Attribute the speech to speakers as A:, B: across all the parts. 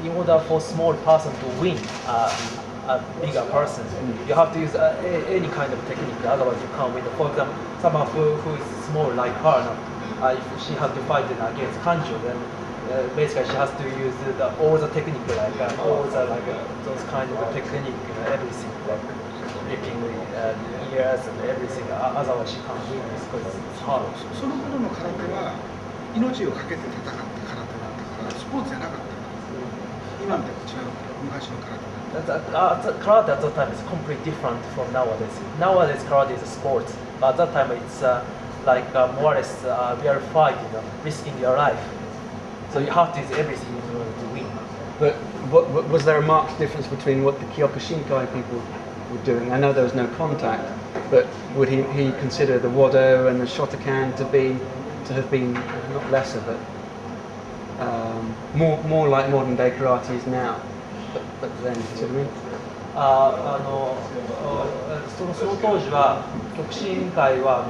A: in order for small person to win a bigger person, you have to use any kind of technique. Otherwise, you can't win. For example, someone who is small like her, if she has to fight against Kanjo, then basically she has to use all the technique, all the those kind of technique, everything, like flipping ears and everything. Otherwise, she can't win because it's hard.
B: その頃の空手は命をかけて戦った空手だったからスポーツじゃなかったから。今みたいに違う昔の空手。
A: Karate at that time is completely different from nowadays. Nowadays, karate is a sport, but at that time it's more or less real fight, risking your life. So you have to use everything in order to win.
C: But was there a marked difference between what the Kyokushinkai people were doing? I know there was no contact, but would he consider the Wado and the Shotokan to have been not less of it, more like modern day karate is now? But then, see what I mean?
A: その当時は極真会は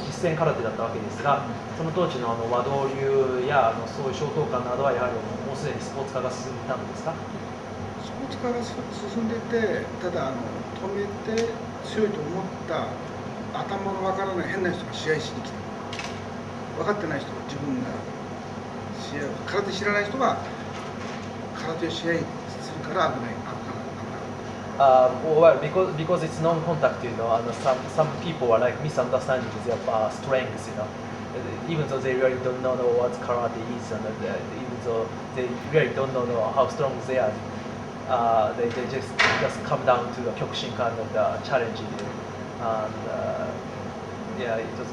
A: 実践空手だったわけですが、その当時の和道流やそういう小等間などはやはりもうすでにスポーツ化が進んでいたんですか？
B: スポーツ化が進んでて、ただ止めて強いと思った頭のわからない変な人が試合しに来た。分かってない人、自分が試合を空手知らない人が空手を試合するから危ない。
A: Well, because it's non-contact, some people are like misunderstanding their strengths, even though they really don't know what karate is, and even though they really don't know how strong they are, they just come down to a kyokushin kind of challenge, and yeah, it just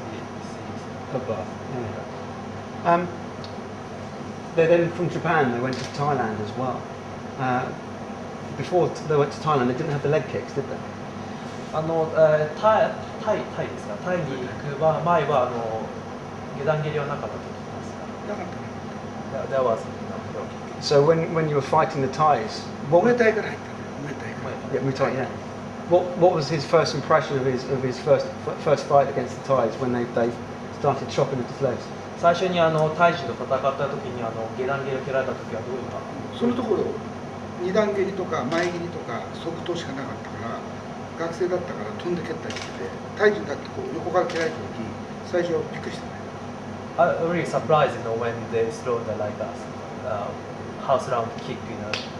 C: Then from Japan they went to Thailand as well. Before they went to Thailand, they didn't have the leg kicks, did they?
A: タイですか？タイに行く前は下段蹴りはなかったと聞きますか？
B: なかったね。
A: There was
C: So when you were fighting the Thais, what
B: Muay Thai から入ったね。Muay Thai から。
C: Yeah, Muay Thai, yeah. What was his first impression of his first fight against the Thais when they started chopping at his legs?
A: 最初にタイ人と戦った時に下段蹴りを蹴られた時はどういうか？
B: そのところ二段蹴りとか前蹴りとか側頭しかなかったから学生だったから飛んで蹴ったりしててタイ人だってこう横から蹴られた時最初びっくりしたね。
A: I'm really surprised, when they throw house round kick,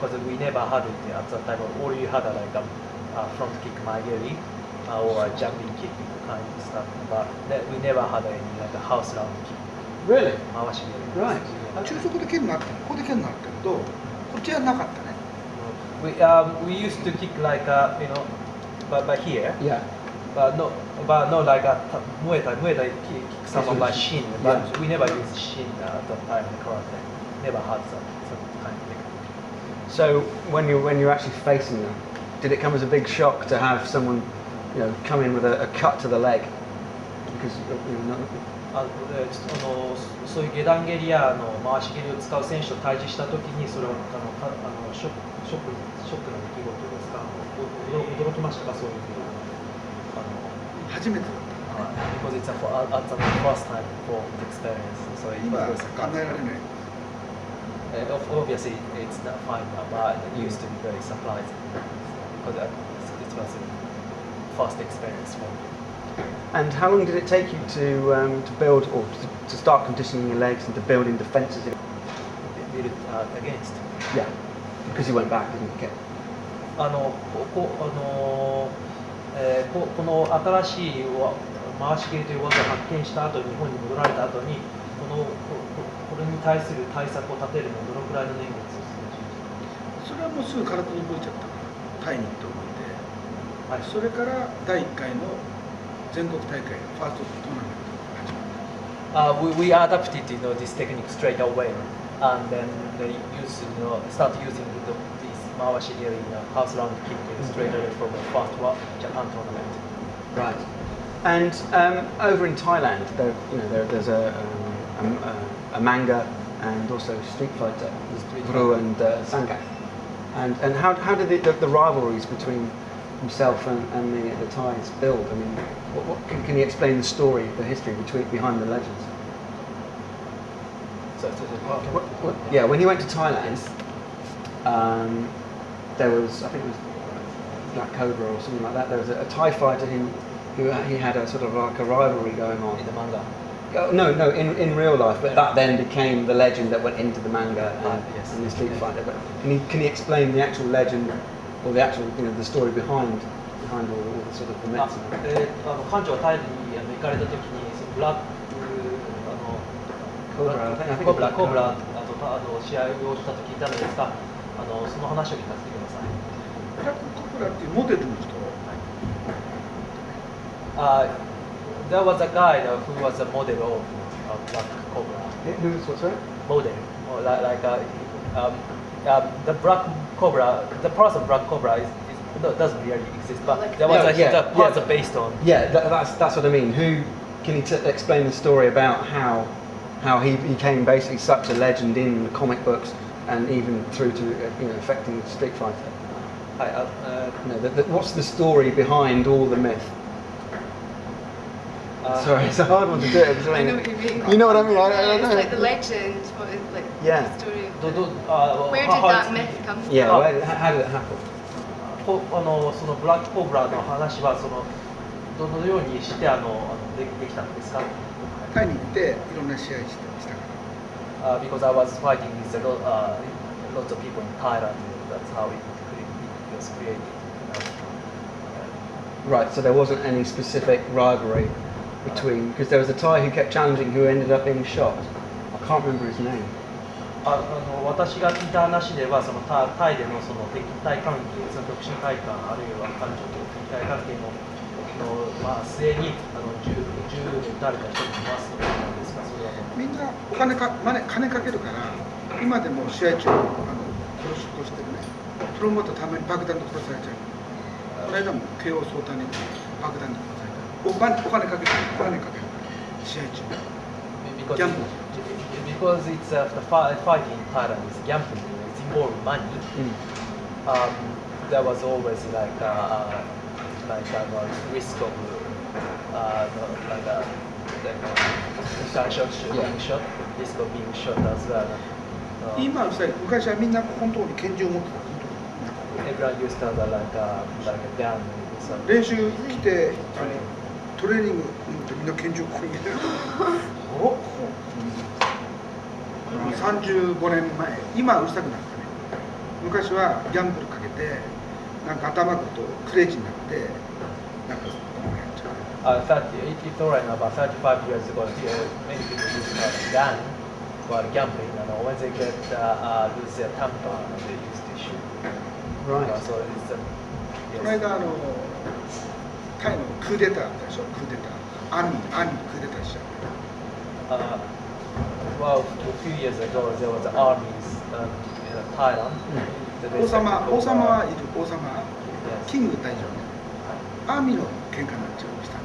A: because we never had it at that time. All you had a front kick, maigeri, or a jumping kick kind of stuff. But we never had any house round kick.
C: Really?
A: 回し蹴り。
C: Right.
B: 中速で蹴るのあったね。ここで蹴るのあったけどこっちはなかったね。
A: We used to kick by here.
C: Yeah.
A: But not like a Muay Thai. Muay Thai kick someone by shin, but we never used shin at that time in karate. Never had that kind of thing.
C: So when you're actually facing them, did it come as a big shock to have someone, come in with a cut to the leg? Because not.
A: そういう下段蹴りや回し蹴りを使う選手と対峙したときにそれはショックな出来事ですか？驚きましたか？そういう
B: 初めてだった。
A: Because it's at the first time for the experience. So it
B: 今
A: was
B: 考えられない。
A: Obviously it's not fine now, but it used to be very surprising because it was the first experience for me.
C: And how long did it take you to build or to start conditioning your legs and to build in defences?
A: Build it against.
C: Yeah, because you went back, didn't you?
A: この新しい回し蹴りという技を発見した後に日本に戻られた後にこれに対する対策を立てるのにどのくらいの年月を
B: それはもうすぐ空手に覚えちゃったからタイに行って覚えて、はい、それから第1回の全国大会ファーストトーナメントが始まった。
A: We adapted this technique straight away, and then they start using this mawashi here in house round kick straight away from the first Japan tournament.
C: Right. And over in Thailand, there's a manga and also Street Fighter, Bru and Sangai. And how did the rivalries between himself and the Thais build? I mean, can you explain the story, the history behind the legends? Yeah, when he went to Thailand, there was, I think it was Black Cobra or something like that. There was a TIE fighter who he had a sort of like a rivalry going on.
A: In the manga.
C: No, in real life, but that then became the legend that went into the manga
A: Yes.
C: and the Street Fighter. But can he explain the actual legend or the actual the story behind all the sort of the myths?
A: 館長がタイに行かれた時にそのブラック
C: コブラ
A: コブラ試合をしたと聞いたのですが、その話を聞かせてください。
B: ブラックコブラっていうモデルの人。
A: There was a guy who was a model of Black Cobra.
C: Who's what's that?
A: Model, or the Black Cobra, the person Black Cobra doesn't really exist, but there was a person based on.
C: Yeah, that's what I mean. Who can you explain the story about how he became basically such a legend in the comic books and even through to affecting Street Fighter? What's the story behind all the myth? Sorry, it's a hard one to do.
D: I know what you mean.
C: You know what I mean? I don't know.
D: It's like the legend, what is like
C: Yeah.
D: the story.
A: Where
D: Where did that myth come from?
C: Yeah, how did it happen?
A: そのブラックコブラの話はどのようにしてできたんですか？
B: タイに行っていろんな試合したから。
A: Because I was fighting with lots of people in Thailand. That's how it was created.
C: Right, so there wasn't any specific rivalry between, because there was a Thai who kept challenging who ended up being shot. I can't remember his name.
A: 私が聞いた話ではタイでの敵対関係、特殊会館あるいは館長と敵対関係の末に銃で撃たれた人もいますので、なんですかそれは
B: みんな金かけるから今でも試合中殺しとしてるねプロモーターたまに爆弾で殺されちゃう。この間も慶応総体に爆弾で殺された。お金かける試合中。ギャンブル。
A: Because it's the fighting in Thailand is gambling, it's involved money. There was always like a risk of being shot, risk of being shot as well.
B: 今昔はみんな本当に拳銃を持ってた。
A: Everyone used to have like a gun.
B: 練習来てトレーニングみんな拳銃これ見てる。35年前、今はうるさくなったね。昔はギャンブルかけて、なんか頭ごとクレイジーになって、なんかやっちゃう。
A: It's alright now, about 35 years ago, many people used to have a gun while gambling, and when they get lose their temper, they used to shoot.
C: Right.
A: So it's
B: この間タイのクーデターあったでしょ、クーデター。アーミークーデターしちゃう。
A: Well, a few years ago, there was armies in Thailand.
B: 王様はいる、王様、キング大丈夫。アーミーの喧嘩になっちゃいました。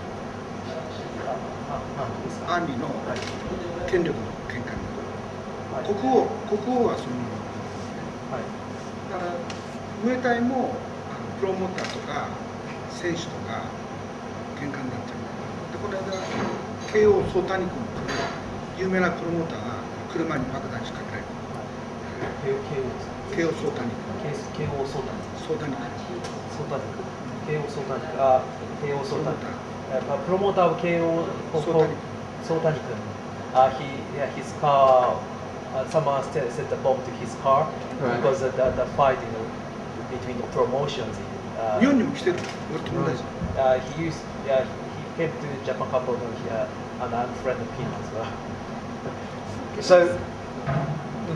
B: アーミーの権力の喧嘩になる。国王はそのまま。だから、ムエタイもプロモーターとか選手とか喧嘩になっちゃう。で、この間、慶応総谷君有名なプロモーターが車に爆弾仕掛けられた。慶応総谷君。
A: プロモーターは慶応総谷君。His car, someone set the bomb to his car because of the fight between the promotions.
B: 日本にも来てる。俺友達。
A: He came to Japan a couple of times here, and I'm friend of him as well.
C: So,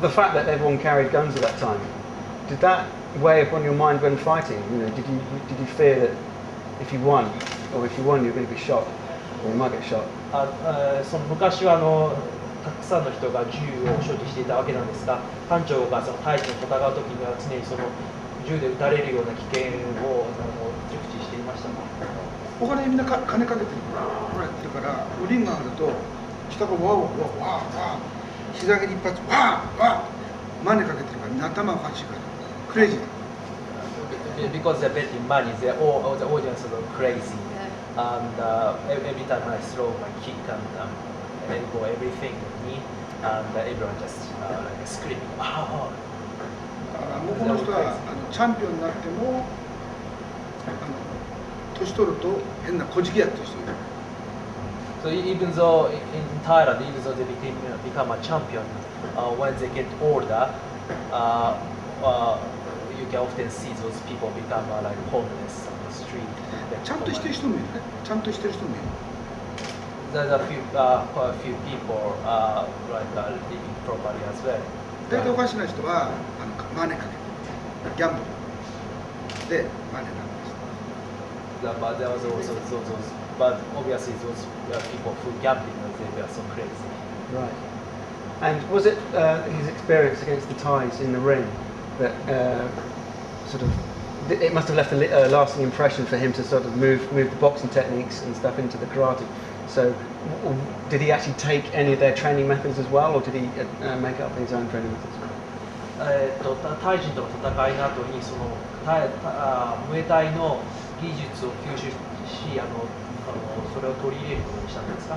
C: the fact that everyone carried guns at that time, did that weigh upon your mind when fighting? Did you fear that if you won you're going to be shot, or you might get shot?
A: 昔はたくさんの人が銃を所持していたわけなんですが、艦長がタイと戦う時には常に銃で撃たれるような危険を熟知していましたか？
B: お金みんな金かけてるからリングがあると下がわー膝蹴り一発わーマネかけてるからみんな頭がおかしいからクレイジーだ。
A: Because they're betting money, the audience are crazy, and every time I throw my kick and elbow everything with me, and everyone just like screaming, wow.
B: もうこのチャンピオンになっても年取ると変なこじきやってる人いる。
A: So even though in Thailand, even though they become a champion, when they get older, you can often see those people become like homeless on the street.
B: ちゃんとしてる人もいるね。ちゃんとしてる人もいる。
A: There's a few people like living properly as well.
B: 大体おかしな人はマネかけてギャンブルでマネなんです。
A: But there was also but obviously those people who gambling, they were so crazy.
C: Right. And was it his experience against the Thais in the ring that sort of it must have left a lasting impression for him to sort of move the boxing techniques and stuff into the karate? So did he actually take any of their training methods as well, or did he make up his own training methods?
A: タイ人との戦いの後にそのムエタイの技術を吸収しそれを取り入れることにしたんですか？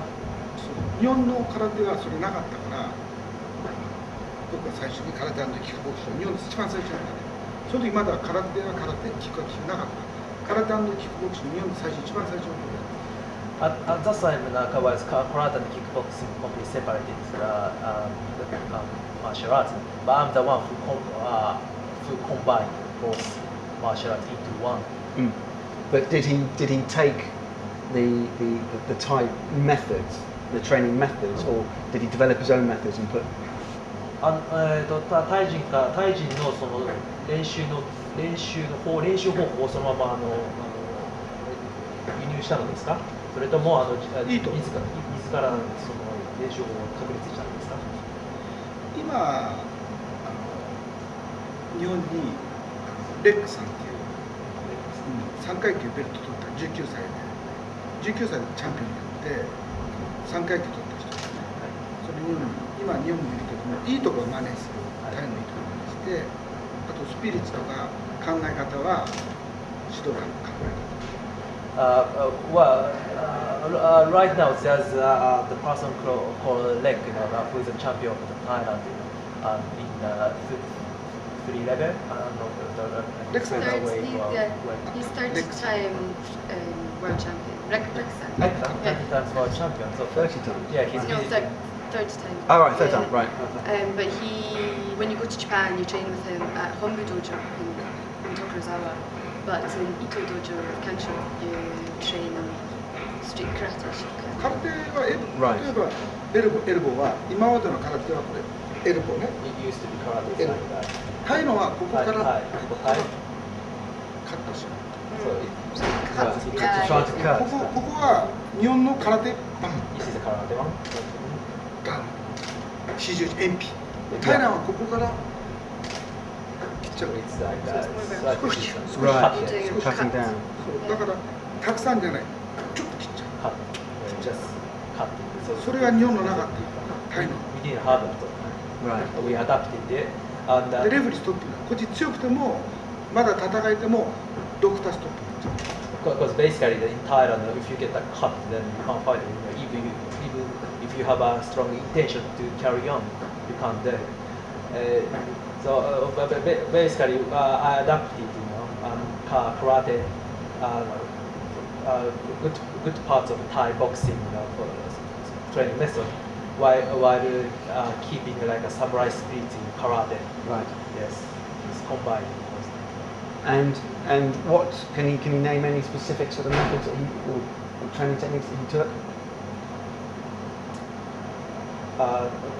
B: 日本の空手はそれなかったから、僕は最初に空手&キックボクシング、日本で一番最初にやったね。その時まだ空手は空手、キックボクシングなかった。空手&キックボクシング、日本で一番最初のことやった。
A: At that time, was karate and kickboxing completely separated martial arts. But I'm the one who combined both martial arts into one.
C: Mm. But did he take the Thai methods, the training methods, or did he develop his own methods and put?
A: タイ人のその練習方法をそのまま輸入したのですか？それとも自らその練習法を確立したんですか？
B: 今日本にレックさんっていう3階級ベルト取った19歳でチャンピオンになって3階級取った人ですね。それ日本にいるけども、いいところを真似する、タイのいいところを真似して、あとスピリッツとか考え方は指導官の考え方。
A: Right now there's the person called Lek, who is a champion of Thailand in 3 level.
D: He's third time world champion. Record
A: 30 times world champion. So
C: 30 times.
A: Yeah, he's
D: No, third time.
C: Oh right, third time, right.
D: But when you go to Japan, you train with him at Hombu Dojo in Tokorozawa. But in Ito Dojo, Kansho, you train street karate.
B: 空手は例えばエルボーは今までの空手はこれエルボーね。
A: It used to be karate like that.
B: タイのはここからカットしここは日本の空手バン
A: This is a karate one.
B: ガン四十字鉛筆。タイのはここから切っちゃう。
A: It's like that.
C: Right,
D: Cutting
C: cutting down.
B: だからたくさんじゃない、ちょっと切っちゃう。
A: Just cut.
B: それが日本の中っていうタイの。
A: We didn't have it.
C: Right.
A: We adapted it. And
B: でレフェリーストップだ。こっち強くてもまだ戦えてもドクターストップになっちゃう。
A: because basically in Thailand, if you get a cut, then you can't fight it. Even if you have a strong intention to carry on, you can't do it. So basically, I adapted, karate, good parts of Thai boxing, for training method, while keeping like a samurai spirit in karate.
C: Right.
A: Yes, it's combined.
C: And what can you name any specific sort of methods that or training techniques that he took?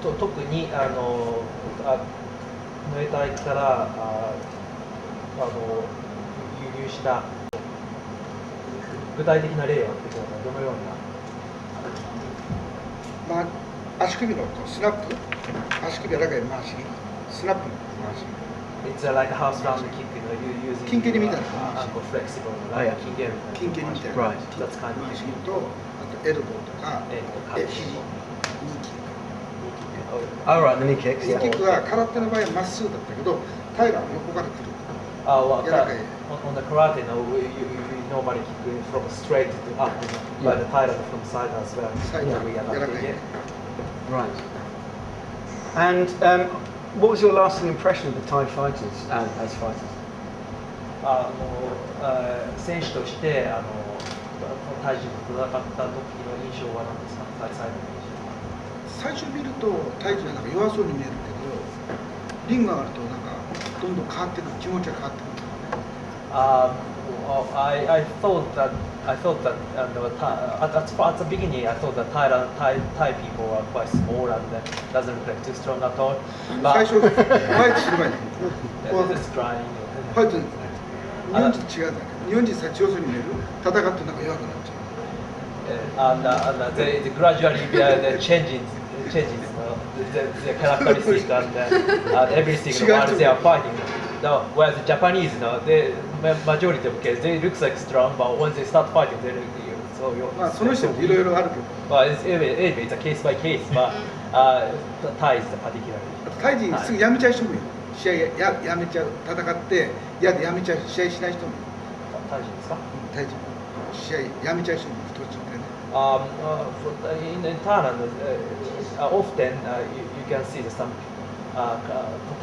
A: 特にムエタイから輸入した具体的な例を挙げてください。どのような？
B: まあ、足首のスナップ、足首は長い回し、スナップの回し。
A: It's like a house round kick, you using
B: キンケリみたいな
A: ankle flexible,
C: Oh, yeah.
A: like キンケリ
B: キンケリみたいな
C: Right.
A: That's kind of
B: 回しと、あとエルボーとか、
A: elbow
B: 肘、
A: cut.
B: ニーキック。
C: Oh right, the knee kicks.
B: ニー
C: Yeah.
B: キックは空手の場合はまっすぐだったけど、タイガーは横から来る。
A: On the karate, you normally kick from straight to up, but the Thailand from side as well.
B: Side,
A: We adapted it.
C: Right. And what was your lasting impression of the Thai fighters as fighters?
A: 選手としてタイ人と戦った時の印象は何ですか？
B: 最初見るとタイ人はなんか弱そうに見えるけど、リング上がるとなんかどんどん変わってくる、気持ちが変わってくる。
A: I thought that at the beginning I thought that Thai people are quite small and doesn't look like too strong at all.
B: 最初ファイトする前に
A: Just crying.
B: ファイト日本人と違うんだね。日本人さ強そうに見える、戦ってなんか弱くなっちゃう。
A: And they gradually the changing the characteristic and everything while they are fighting. Now, whereas the Japanese, the majority of cases they look like strong, but once they start fighting, they look so.
B: まあその人もいろいろあるけど、
A: But anyway, it's a case by case. But Thai is particularly.
B: タイ人すぐ辞めちゃう人もいる。試合やめちゃう、戦って嫌で辞めちゃう、試合しない人もいる。
A: タイ人ですか？
B: タイ人試合やめちゃう人もいる、途中でね。
A: In Thailand, often you can see some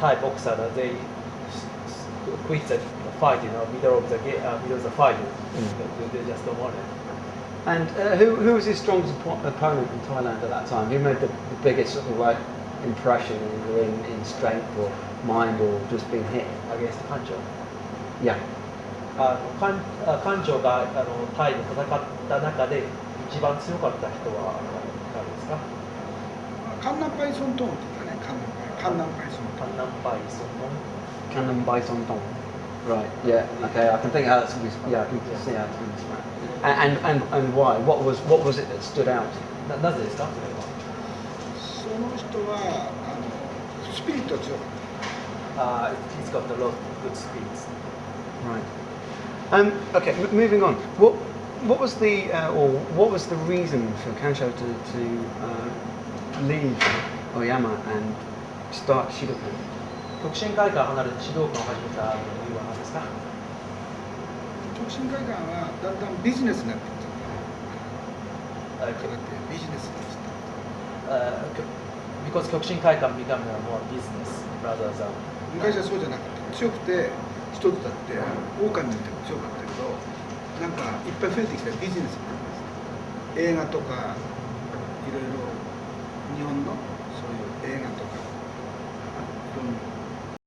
A: Thai boxer they quit the fight, middle of the fight. They just don't want it.
C: And who was his strongest opponent in Thailand at that time? Who made the biggest sort of like impression in strength or mind or just being hit?
A: Against Kancho.
C: Yeah.
A: 館長がタイで戦った中で一番強かった人は誰ですか？
B: カンナンパイソントンって言ったね、カンナンパイソントン。
A: カンナンパイソントン。
C: Cannon by Sondong. Right. Yeah. Okay. I can think how that's. Yeah. I can see how it's been described. And why? What was it that stood out?
A: なぜですか？
B: その人はスピリットが強かった。
A: He's got a lot of good spirits.
C: Right. Okay. Moving on. What was the reason for Kansho to leave Oyama and start Shidokan?
A: 極真会から離れて指導官を始めた理由は何ですか？
B: 極真会館はだんだんビジネスになっていっちゃった。ビジネスになっちゃった。
A: Because 極真会館 become more business rather than
B: 昔はそうじゃなかった。強くて一つだって狼みたいに強かったけど、なんかいっぱい増えてきたビジネスになります。映画とかいろいろ日本のそういう映画とかいろんな